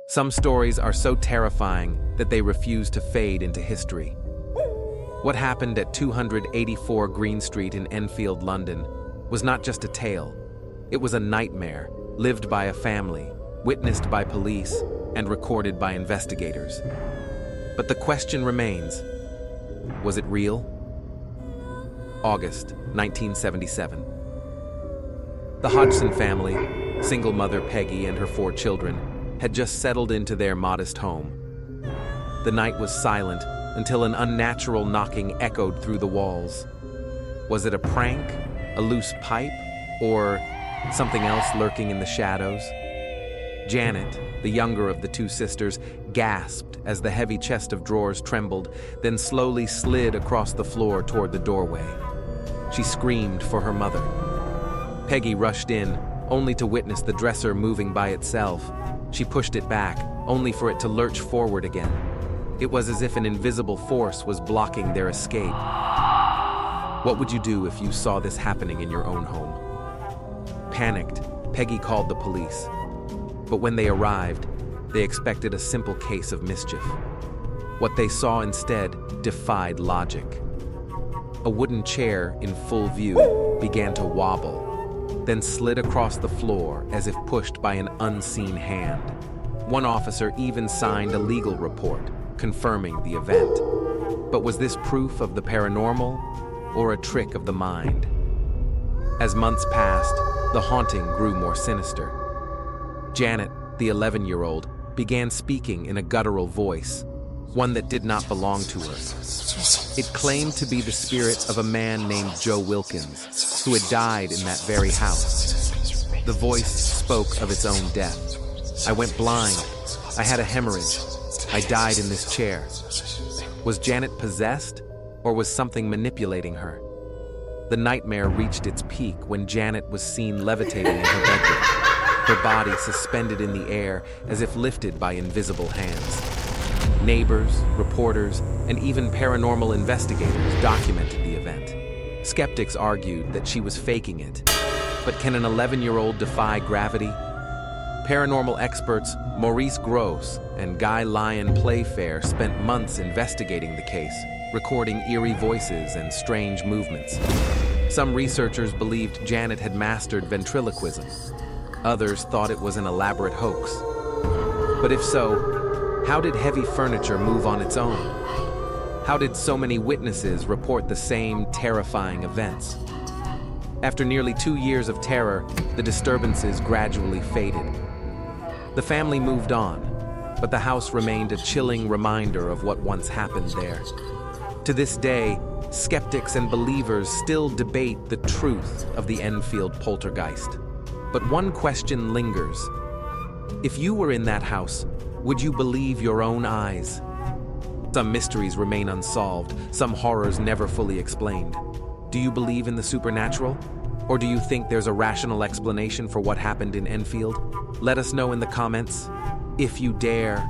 Some stories are so terrifying that they refuse to fade into history. What happened at 284 Green Street in Enfield, London, was not just a tale. It was a nightmare, lived by a family, witnessed by police, and recorded by investigators. But the question remains, was it real? August 1977. The Hodgson family, single mother Peggy and her 4 children, had just settled into their modest home. The night was silent until an unnatural knocking echoed through the walls. Was it a prank, a loose pipe, or something else lurking in the shadows? Janet, the younger of the 2 sisters, gasped as the heavy chest of drawers trembled, then slowly slid across the floor toward the doorway. She screamed for her mother. Peggy rushed in, only to witness the dresser moving by itself. She pushed it back, only for it to lurch forward again. It was as if an invisible force was blocking their escape. What would you do if you saw this happening in your own home? Panicked, Peggy called the police. But when they arrived, they expected a simple case of mischief. What they saw instead defied logic. A wooden chair in full view began to wobble, then slid across the floor as if pushed by an unseen hand. One officer even signed a legal report, confirming the event. But was this proof of the paranormal, or a trick of the mind? As months passed, the haunting grew more sinister. Janet, the 11-year-old, began speaking in a guttural voice, one that did not belong to her. It claimed to be the spirit of a man named Joe Wilkins, who had died in that very house. The voice spoke of its own death. I went blind. I had a hemorrhage. I died in this chair. Was Janet possessed, or was something manipulating her? The nightmare reached its peak when Janet was seen levitating in her bedroom, her body suspended in the air as if lifted by invisible hands. Neighbors, reporters, and even paranormal investigators documented the event. Skeptics argued that she was faking it. But can an 11-year-old defy gravity? Paranormal experts Maurice Grosse and Guy Lyon Playfair spent months investigating the case, recording eerie voices and strange movements. Some researchers believed Janet had mastered ventriloquism. Others thought it was an elaborate hoax. But if so, how did heavy furniture move on its own? How did so many witnesses report the same terrifying events? After nearly 2 years of terror, the disturbances gradually faded. The family moved on, but the house remained a chilling reminder of what once happened there. To this day, skeptics and believers still debate the truth of the Enfield poltergeist. But one question lingers. If you were in that house, would you believe your own eyes? Some mysteries remain unsolved, some horrors never fully explained. Do you believe in the supernatural? Or do you think there's a rational explanation for what happened in Enfield? Let us know in the comments. If you dare,